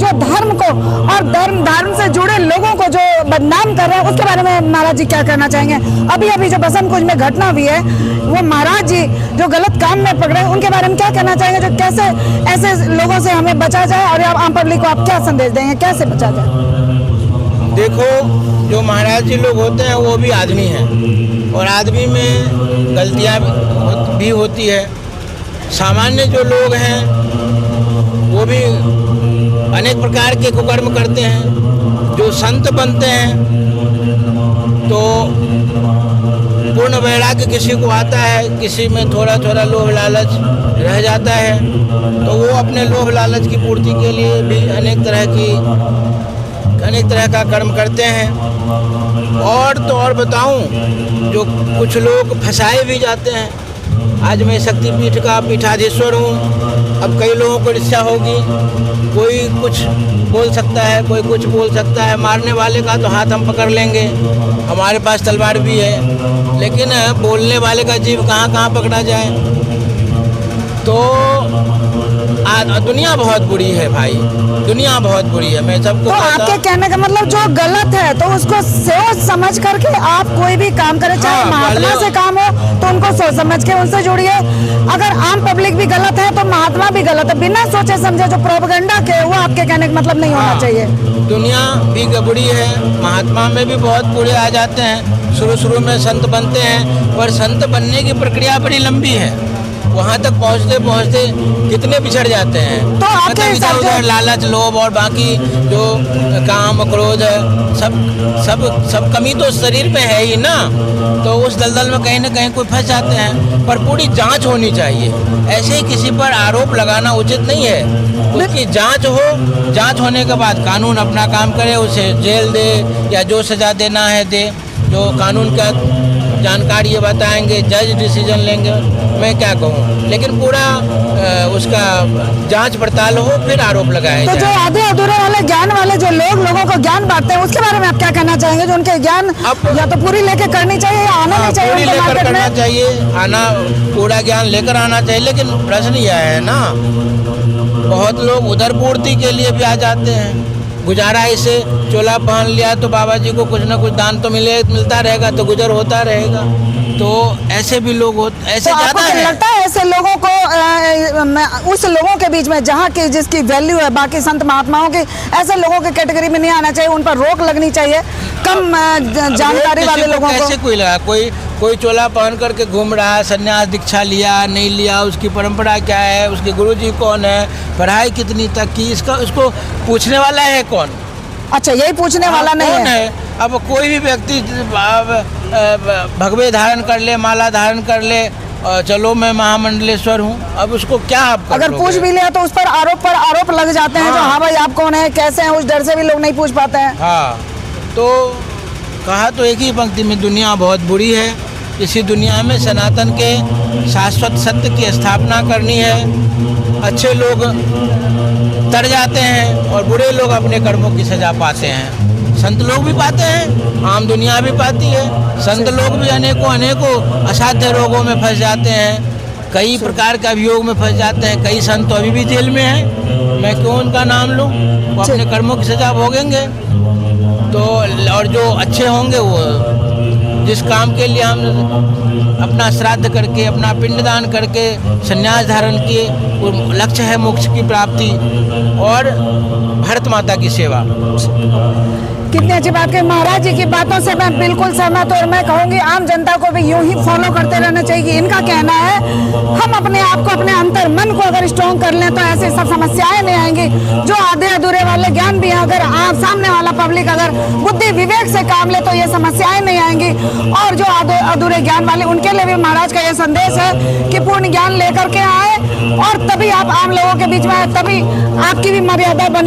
जो धर्म को और धर्म से जुड़े लोगों को जो बदनाम कर रहे हैं, उसके बारे में महाराज जी क्या कहना चाहेंगे? अभी अभी जो बसंत कुंज में घटना हुई है, वो महाराज जी जो गलत काम में पकड़े हैं, उनके बारे में क्या कहना चाहेंगे? जो कैसे ऐसे लोगों से हमें बचा जाए और आम पब्लिक को आप क्या संदेश देंगे, कैसे बचा जाए? देखो, जो महाराज जी लोग होते हैं वो भी आदमी हैं और आदमी में गलतियां भी होती है। सामान्य जो लोग हैं वो भी अनेक प्रकार के कुकर्म करते हैं। जो संत बनते हैं तो पूर्ण वैराग्य किसी को आता है, किसी में थोड़ा थोड़ा लोभ लालच रह जाता है, तो वो अपने लोभ लालच की पूर्ति के लिए भी अनेक तरह का कर्म करते हैं। और तो और बताऊं, जो कुछ लोग फंसाए भी जाते हैं। आज मैं शक्तिपीठ का पीठाधीश्वर हूँ। अब कई लोगों को इच्छा होगी, कोई कुछ बोल सकता है, कोई कुछ बोल सकता है। मारने वाले का तो हाथ हम पकड़ लेंगे, हमारे पास तलवार भी है, लेकिन बोलने वाले का जीव कहाँ कहाँ पकड़ा जाए। तो दुनिया बहुत बुरी है भाई, दुनिया बहुत बुरी है। मैं सबको तो आपके कहने का मतलब जो गलत है तो उसको सोच समझ करके आप कोई भी काम करें, चाहे महात्मा से काम हो तो उनको सोच समझ के उनसे जुड़िए। अगर आम पब्लिक भी गलत है तो महात्मा भी गलत है, बिना सोचे समझे जो प्रोपेगेंडा के, वो आपके कहने का मतलब नहीं होना चाहिए। दुनिया भी गबड़ी है, महात्मा में भी बहुत बुरे आ जाते हैं। शुरू में संत बनते हैं, पर संत बनने की प्रक्रिया बड़ी लंबी है। वहाँ तक पहुँचते कितने पिछड़ जाते हैं। तो आपके इधर उधर लालच, लोभ और बाकी जो काम क्रोध सब कमी तो शरीर में है ही ना। तो उस दलदल में कहीं ना कहीं कोई फंस जाते हैं, पर पूरी जांच होनी चाहिए। ऐसे ही किसी पर आरोप लगाना उचित नहीं है। उसकी जांच हो, जांच होने के बाद कानून अपना काम करे, उसे जेल दे या जो सजा देना है दे। जो कानून का जानकारी ये बताएंगे, जज डिसीजन लेंगे, मैं क्या कहूँ। लेकिन पूरा उसका जांच पड़ताल हो, फिर आरोप लगाए तो जो आधे अधूरे वाले ज्ञान वाले जो लोगों को ज्ञान बांटते हैं, उसके बारे में आप क्या कहना चाहेंगे? जो उनके ज्ञान या तो पूरी लेके करनी चाहिए या आना नहीं चाहिए? पूरी लेकर करना चाहिए, पूरा ज्ञान लेकर आना चाहिए। लेकिन प्रश्न यह है ना, बहुत लोग उधर पूर्ति के लिए भी आ जाते हैं। गुजारा ऐसे चोला पहन लिया तो बाबा जी को कुछ ना कुछ दान तो मिलता रहेगा, तो गुजर होता रहेगा। तो ऐसे भी लोग ऐसे तो ज्यादा है। लगता है ऐसे लोगों को उस लोगों के बीच में जहाँ की जिसकी वैल्यू है बाकी संत महात्माओं की, ऐसे लोगों के कैटेगरी में नहीं आना चाहिए, उन पर रोक लगनी चाहिए। कम जानकारी वाले लोगों को कैसे कोई लगा, कोई चोला पहन करके घूम रहा है, संन्यास दीक्षा लिया नहीं लिया, उसकी परंपरा क्या है, उसके गुरुजी कौन है, पढ़ाई कितनी तक की, उसको पूछने वाला है कौन? अच्छा, यही पूछने वाला नहीं है। अब कोई भी व्यक्ति भगवे धारण कर ले, माला धारण कर ले, चलो मैं महामंडलेश्वर हूँ, अब उसको क्या आप अगर पूछ भी लिया तो उस पर आरोप लग जाते हैं। जो हाँ भाई आप कौन है, कैसे हैं, उस डर से भी लोग नहीं पूछ पाते हैं। हाँ, तो कहा तो एक ही पंक्ति में, दुनिया बहुत बुरी है। इसी दुनिया में सनातन के शाश्वत सत्य की स्थापना करनी है। अच्छे लोग तर जाते हैं और बुरे लोग अपने कर्मों की सजा पाते हैं। संत लोग भी पाते हैं, आम दुनिया भी पाती है। संत लोग भी अनेकों असाध्य रोगों में फंस जाते हैं, कई प्रकार के अभियोग में फंस जाते हैं। कई संत तो अभी भी जेल में हैं, मैं क्यों उनका नाम लूं? वो अपने कर्मों की सजा भोगेंगे। तो और जो अच्छे होंगे, वो जिस काम के लिए हम अपना श्राद्ध करके, अपना पिंडदान करके संन्यास धारण किए, वो लक्ष्य है मोक्ष की प्राप्ति और भारत माता की सेवा। कितनी अच्छी बात है। महाराज जी की बातों से मैं बिल्कुल सहमत हूँ और मैं कहूँगी आम जनता को भी यूं ही फॉलो करते रहना चाहिए। इनका कहना है हम अपने आप को, अपने अंतर मन को अगर स्ट्रॉन्ग कर लें तो ऐसे सब समस्याएं नहीं आएंगी। जो आधे अधूरे वाले ज्ञान भी हैं, अगर आप सामने वाला पब्लिक अगर बुद्धि विवेक से काम ले तो ये समस्याएं नहीं आएंगी। और जो अधूरे ज्ञान वाले, उनके लिए भी महाराज का ये संदेश है कि पूर्ण ज्ञान लेकर के आए और तभी आप आम लोगों के बीच में आए, तभी आपकी भी मर्यादा बनी।